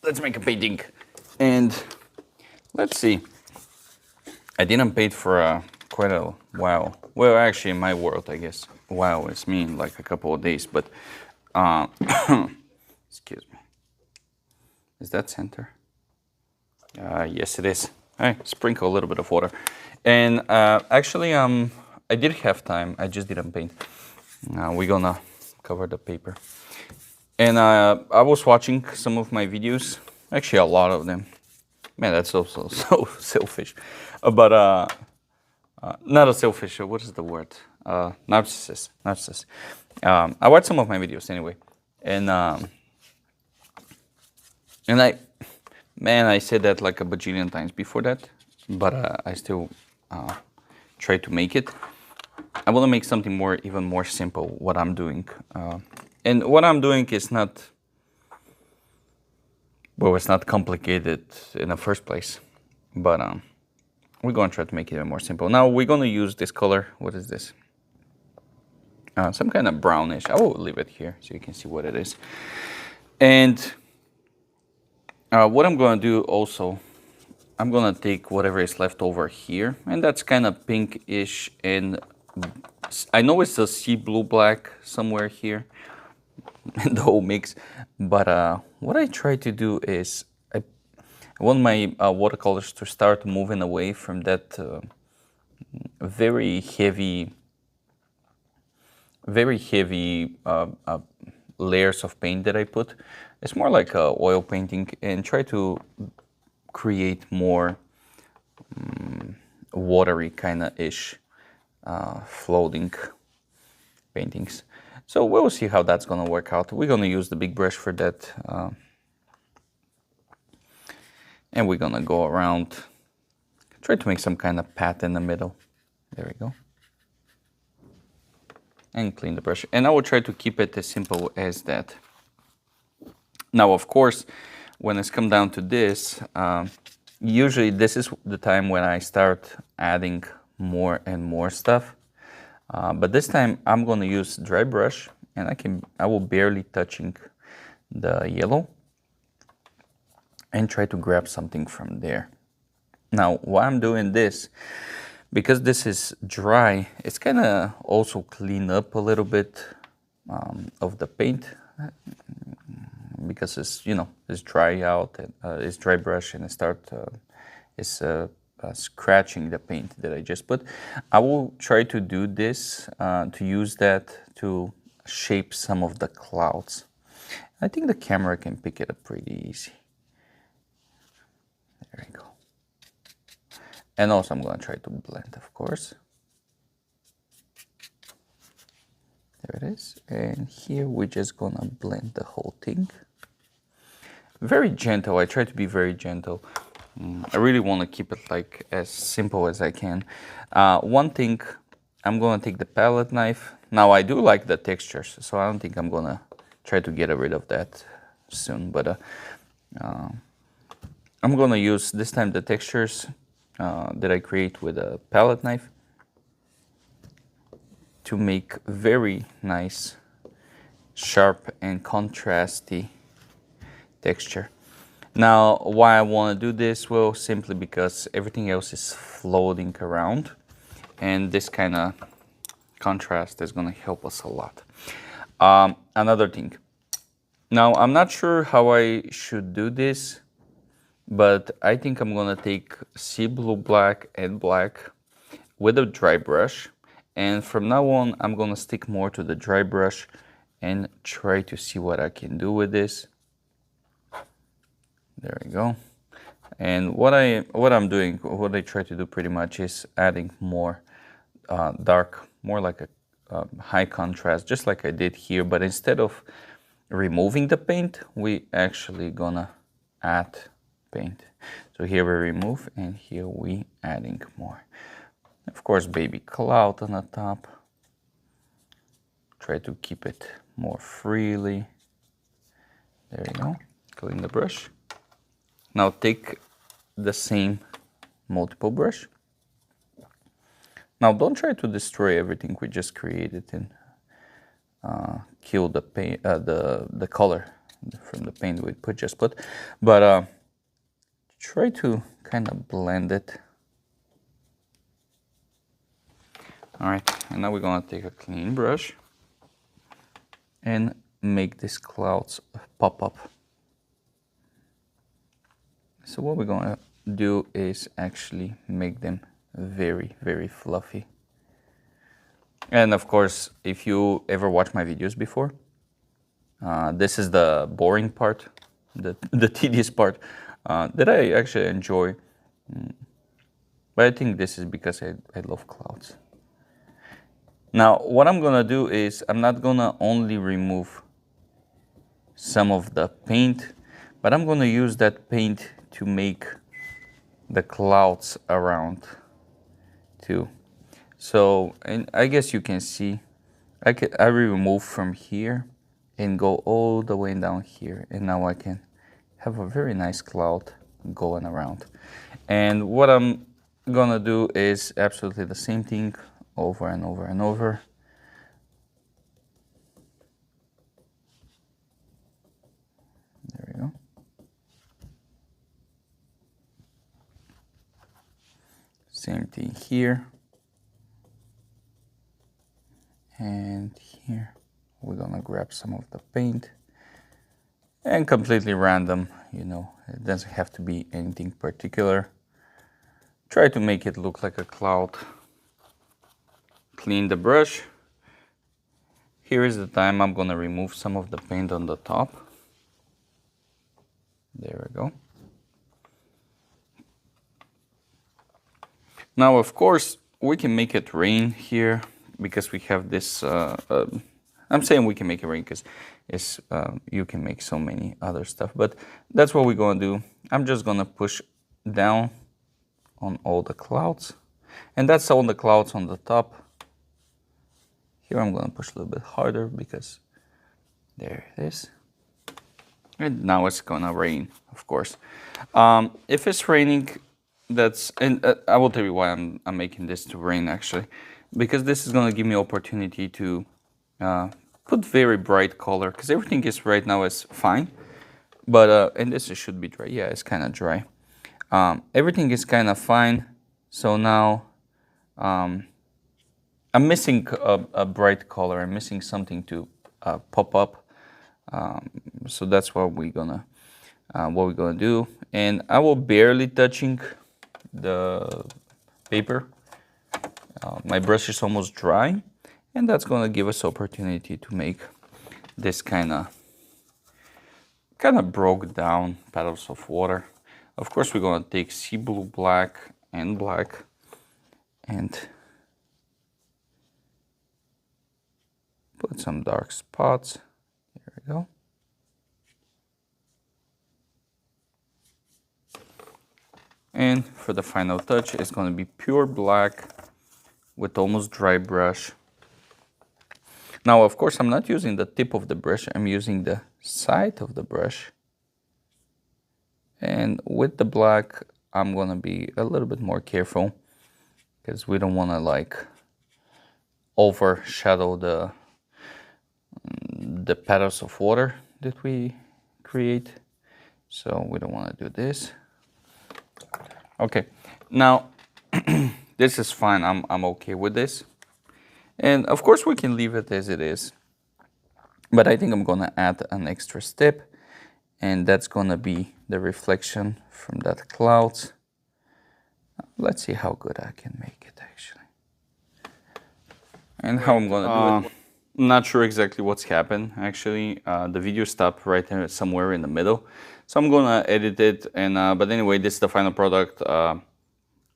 let's make a painting. And let's see. I didn't paint for quite a while. Well, actually, in my world, I guess, wow, it's mean like a couple of days. But excuse me. Is that center? Yes, it is. All right, sprinkle a little bit of water. And actually, I did have time. I just didn't paint. We're gonna cover the paper. And I was watching some of my videos. Actually, a lot of them. Man, that's so selfish. But not a selfish. What is the word? Narcissist. Narcissist. I watched some of my videos anyway, and I said that like a bajillion times before that, but I still try to make it. I want to make something even more simple. What I'm doing, and what I'm doing is not. Well, it's not complicated in the first place, but we're going to try to make it even more simple. Now we're going to use this color. What is this? Some kind of brownish. I will leave it here so you can see what it is. And what I'm going to do also, I'm going to take whatever is left over here, and that's kind of pinkish, and I know it's a sea blue black somewhere here. The whole mix, but what I try to do is I want my watercolors to start moving away from that very heavy layers of paint that I put. It's more like oil painting, and try to create more watery kind of ish floating paintings. So we'll see how that's going to work out. We're going to use the big brush for that. And we're going to go around, try to make some kind of path in the middle. There we go. And clean the brush. And I will try to keep it as simple as that. Now, of course, when it's come down to this, usually this is the time when I start adding more and more stuff. But this time I'm going to use dry brush, and I will barely touching the yellow and try to grab something from there. Now, why I'm doing this, because this is dry, it's kind of also clean up a little bit of the paint, because it's, you know, it's dry out, and it's dry brush, and it's scratching the paint that I just put. I will try to do this, to use that to shape some of the clouds. I think the camera can pick it up pretty easy. There we go. And also I'm going to try to blend, of course. There it is. And here we're just going to blend the whole thing. Very gentle. I try to be very gentle. I really want to keep it like as simple as I can. One thing, I'm going to take the palette knife. Now I do like the textures, so I don't think I'm going to try to get rid of that soon. But I'm going to use this time the textures that I create with a palette knife to make very nice, sharp and contrasty texture. Now, why I want to do this? Well, simply because everything else is floating around, and this kind of contrast is going to help us a lot. Another thing. Now, I'm not sure how I should do this, but I think I'm going to take sea blue black and black with a dry brush, and from now on, I'm going to stick more to the dry brush and try to see what I can do with this. There we go. And what I'm doing, what I try to do pretty much is adding more dark, more like a high contrast, just like I did here. But instead of removing the paint, we actually gonna add paint. So here we remove, and here we adding more. Of course, baby cloud on the top. Try to keep it more freely. There you go. Clean the brush. Now take the same multiple brush. Now don't try to destroy everything we just created and kill the paint, the color. from the paint we just put, but try to kind of blend it. All right, and now we're gonna take a clean brush and make these clouds pop up. So what we're gonna do is actually make them very, very fluffy. And of course, if you ever watched my videos before, this is the boring part, the tedious part that I actually enjoy. But I think this is because I love clouds. Now, what I'm gonna do is I'm not gonna only remove some of the paint, but I'm gonna use that paint to make the clouds around too. So, and I guess you can see, I remove from here and go all the way down here, and now I can have a very nice cloud going around. And what I'm gonna do is absolutely the same thing over and over and over. There we go. Same thing here. And here, we're gonna grab some of the paint. And completely random, you know, it doesn't have to be anything particular. Try to make it look like a cloud. Clean the brush. Here is the time I'm gonna remove some of the paint on the top. There we go. Now, of course, we can make it rain here because we have this, I'm saying we can make it rain because you can make so many other stuff, but that's what we're gonna do. I'm just gonna push down on all the clouds, and that's all the clouds on the top. Here I'm gonna push a little bit harder because there it is. And now it's gonna rain, of course. If it's raining, and I will tell you why I'm making this to rain actually, because this is gonna give me opportunity to put very bright color, because everything is right now is fine, but and this should be dry. Yeah, it's kind of dry. Everything is kind of fine. So now I'm missing a bright color. I'm missing something to pop up. So that's what we're gonna do. And I will barely touching the paper. My brush is almost dry, and that's gonna give us opportunity to make this kind of broke down petals of water. Of course, we're gonna take sea blue black and put some dark spots. There we go. And for the final touch, it's gonna be pure black with almost dry brush. Now, of course, I'm not using the tip of the brush, I'm using the side of the brush. And with the black, I'm gonna be a little bit more careful because we don't wanna like overshadow the petals of water that we create. So we don't wanna do this. Okay, now this is fine, I'm okay with this. And of course we can leave it as it is. But I think I'm gonna add an extra step, and that's gonna be the reflection from that clouds. Let's see how good I can make it actually. And how I'm gonna do it. I'm not sure exactly what's happened actually. The video stopped right there somewhere in the middle. So I'm gonna edit it, and but anyway, this is the final product.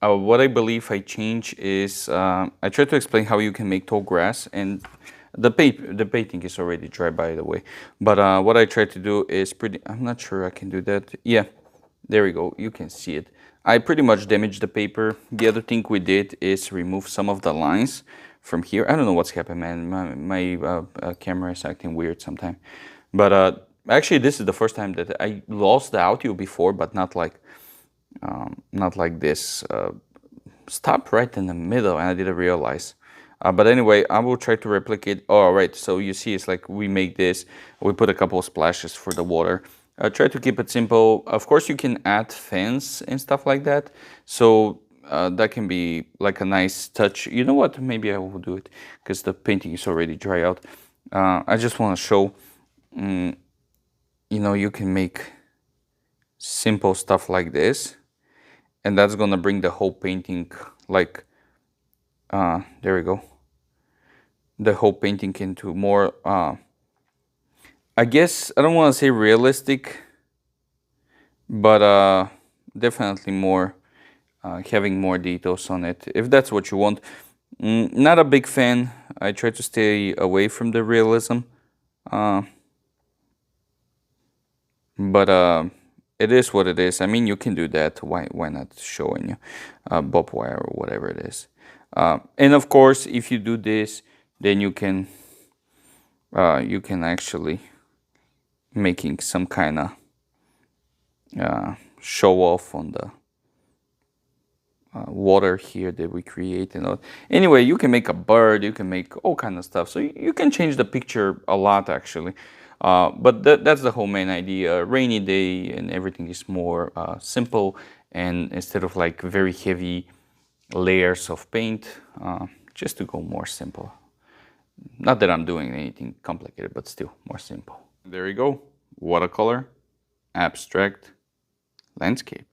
What I believe I changed is I tried to explain how you can make tall grass, and the painting is already dry, by the way. But what I tried to do is I'm not sure I can do that. Yeah, there we go. You can see it. I pretty much damaged the paper. The other thing we did is remove some of the lines from here. I don't know what's happened, man. My camera is acting weird sometimes. But actually, this is the first time that I lost the audio before, but not like this. Stopped right in the middle, and I didn't realize. But anyway, I will try to replicate. Oh, all right, so you see, it's like we make this, we put a couple of splashes for the water. Try to keep it simple. Of course, you can add fans and stuff like that. So that can be like a nice touch. You know what? Maybe I will do it because the painting is already dry out. I just want to show, you know, you can make simple stuff like this, and that's gonna bring the whole painting like, there we go. The whole painting into more, I guess, I don't want to say realistic, but definitely more, having more details on it, if that's what you want. Not a big fan. I try to stay away from the realism, but it is what it is. I mean, you can do that. Why not showing you bob wire or whatever it is? And of course, if you do this, then you can actually making some kind of show off on the water here that we create and all. Anyway, you can make a bird, you can make all kind of stuff, so you can change the picture a lot actually. But that's the whole main idea. Rainy day and everything is more simple, and instead of like very heavy layers of paint, just to go more simple. Not that I'm doing anything complicated, but still more simple. There you go. Watercolor, abstract, landscape.